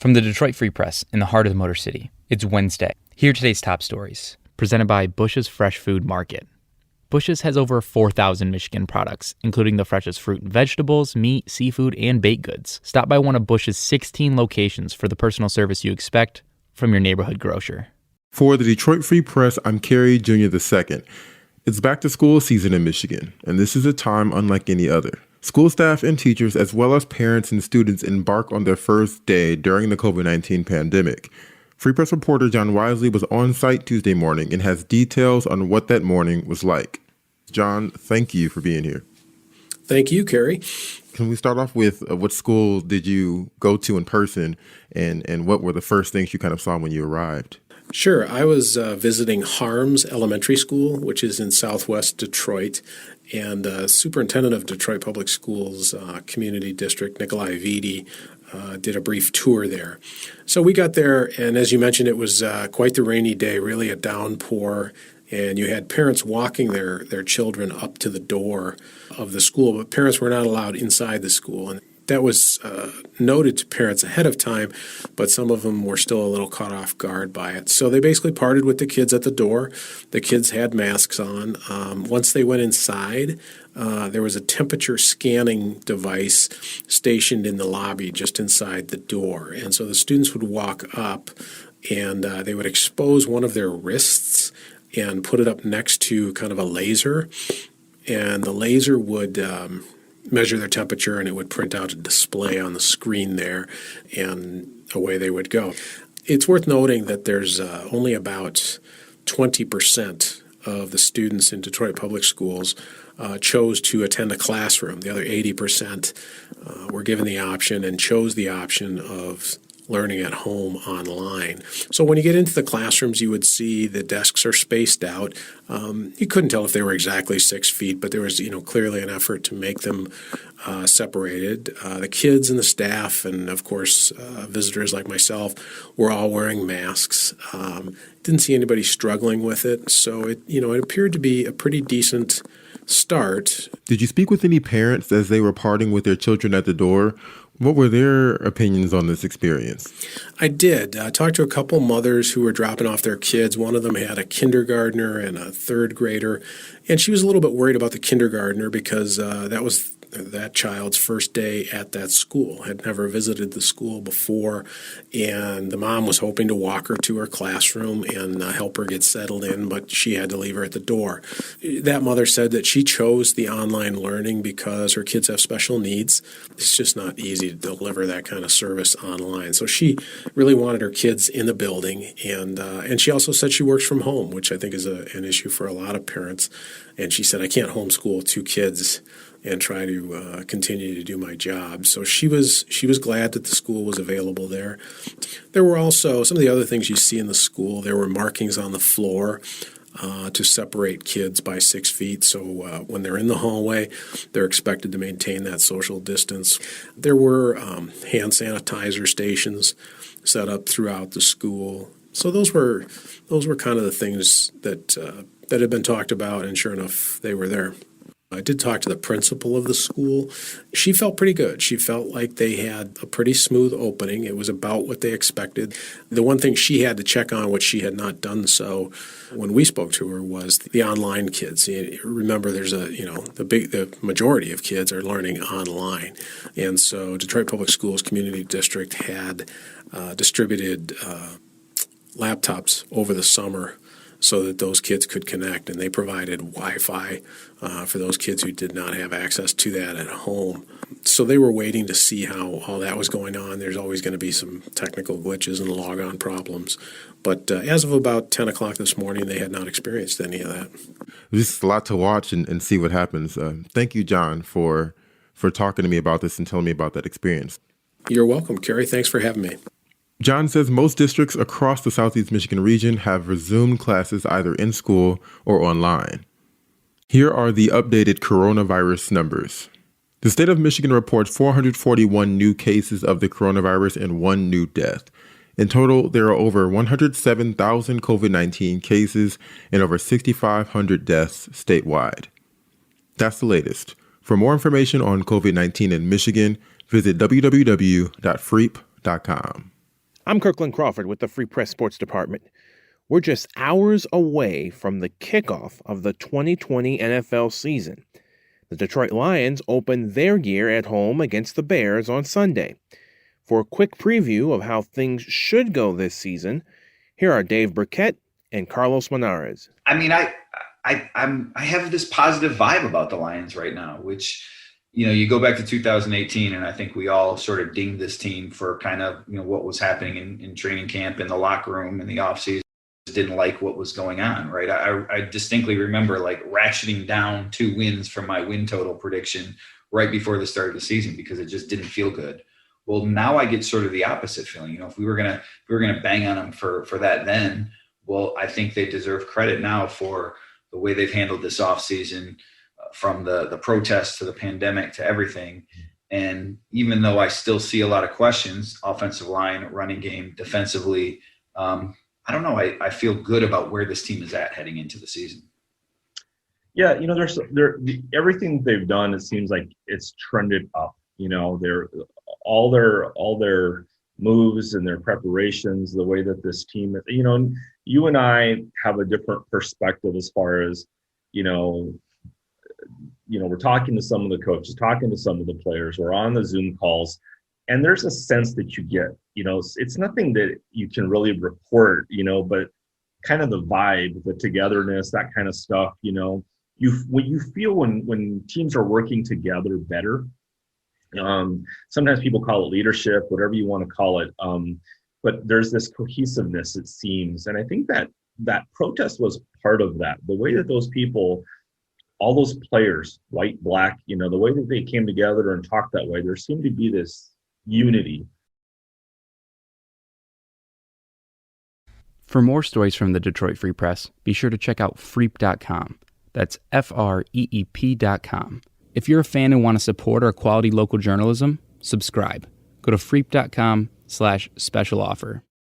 From the Detroit Free Press in the heart of the Motor City, it's Wednesday. Here are today's top stories, presented by Bush's Fresh Food Market. Bush's has over 4,000 Michigan products, including the freshest fruit and vegetables, meat, seafood, and baked goods. Stop by one of Bush's 16 locations for the personal service you expect from your neighborhood grocer. For the Detroit Free Press, I'm Kerry Jr. II. It's back to school season in Michigan, and this is a time unlike any other. School staff and teachers, as well as parents and students, embark on their first day during the COVID-19 pandemic. Free Press reporter John Wisely was on site Tuesday morning and has details on what that morning was like. John, thank you for being here. Thank you, Kerry. Can we start off with what school did you go to in person, and what were the first things you kind of saw when you arrived? Sure. I was visiting Harms Elementary School, which is in southwest Detroit, and superintendent of Detroit Public Schools Community District, Nikolai Vitti, did a brief tour there. So we got there, and as you mentioned, it was quite the rainy day, really a downpour, and you had parents walking their children up to the door of the school, but parents were not allowed inside the school. And that was noted to parents ahead of time, but some of them were still a little caught off guard by it. So they basically parted with the kids at the door. The kids had masks on. Once they went inside, there was a temperature scanning device stationed in the lobby just inside the door. And so the students would walk up and they would expose one of their wrists and put it up next to kind of a laser. And the laser would measure their temperature, and it would print out a display on the screen there, and away they would go. It's worth noting that there's only about 20% of the students in Detroit Public Schools chose to attend a classroom. The other 80% were given the option and chose the option of learning at home online. So when you get into the classrooms, you would see the desks are spaced out. You couldn't tell if they were exactly 6 feet, but there was, clearly an effort to make them separated. The kids and the staff, and of course visitors like myself, were all wearing masks. Didn't see anybody struggling with it, so it appeared to be a pretty decent start. Did you speak with any parents as they were parting with their children at the door? What were their opinions on this experience? I did. I talked to a couple mothers who were dropping off their kids. One of them had a kindergartner and a third grader, and she was a little bit worried about the kindergartner because that was that child's first day at that school, had never visited the school before, and the mom was hoping to walk her to her classroom and help her get settled in, but she had to leave her at the door. That mother said that she chose the online learning because her kids have special needs. It's just not easy to deliver that kind of service online. So she really wanted her kids in the building, and she also said she works from home, which I think is an issue for a lot of parents. And she said, I can't homeschool 2 kids and try to continue to do my job. So she was glad that the school was available there. There were also some of the other things you see in the school. There were markings on the floor to separate kids by 6 feet. So when they're in the hallway, they're expected to maintain that social distance. There were hand sanitizer stations set up throughout the school. So those were kind of the things that had been talked about, and sure enough, they were there. I did talk to the principal of the school. She felt pretty good. She felt like they had a pretty smooth opening. It was about what they expected. The one thing she had to check on, which she had not done so when we spoke to her, was the online kids. Remember, there's the majority of kids are learning online. And so Detroit Public Schools Community District had distributed laptops over the summer so that those kids could connect, and they provided Wi-Fi for those kids who did not have access to that at home. So they were waiting to see how all that was going on. There's always going to be some technical glitches and log-on problems. But as of about 10 o'clock this morning, they had not experienced any of that. This is a lot to watch and see what happens. Thank you, John, for talking to me about this and telling me about that experience. You're welcome, Kerry. Thanks for having me. John says most districts across the Southeast Michigan region have resumed classes either in school or online. Here are the updated coronavirus numbers. The state of Michigan reports 441 new cases of the coronavirus and 1 new death. In total, there are over 107,000 COVID-19 cases and over 6,500 deaths statewide. That's the latest. For more information on COVID-19 in Michigan, visit www.freep.com. I'm Kirkland Crawford with the Free Press Sports Department. We're just hours away from the kickoff of the 2020 NFL season. The Detroit Lions open their year at home against the Bears on Sunday. For a quick preview of how things should go this season, here are Dave Burkett and Carlos Monarez. I mean, I have this positive vibe about the Lions right now, which, you go back to 2018, and I think we all sort of dinged this team for kind of, what was happening in training camp, in the locker room, in the offseason. Didn't like what was going on, right? I distinctly remember ratcheting down 2 wins from my win total prediction right before the start of the season because it just didn't feel good. Well, now I get sort of the opposite feeling. If we were gonna bang on them for that then, well, I think they deserve credit now for the way they've handled this offseason, from the protests to the pandemic to everything. And even though I still see a lot of questions, offensive line, running game, defensively, I don't know. I feel good about where this team is at heading into the season. Yeah, everything they've done, it seems like it's trended up. They're all their moves and their preparations, the way that this team, you and I have a different perspective as far as, we're talking to some of the coaches, talking to some of the players, we're on the Zoom calls, and there's a sense that you get, it's nothing that you can really report, but kind of the vibe, the togetherness, that kind of stuff, what you feel when teams are working together better. Sometimes people call it leadership, whatever you want to call it. But there's this cohesiveness, it seems. And I think that protest was part of that. The way that those people, all those players, white, black, the way that they came together and talked that way, there seemed to be this unity. For more stories from the Detroit Free Press, be sure to check out freep.com. That's FREEP.com. If you're a fan and want to support our quality local journalism, subscribe. Go to freep.com/special offer.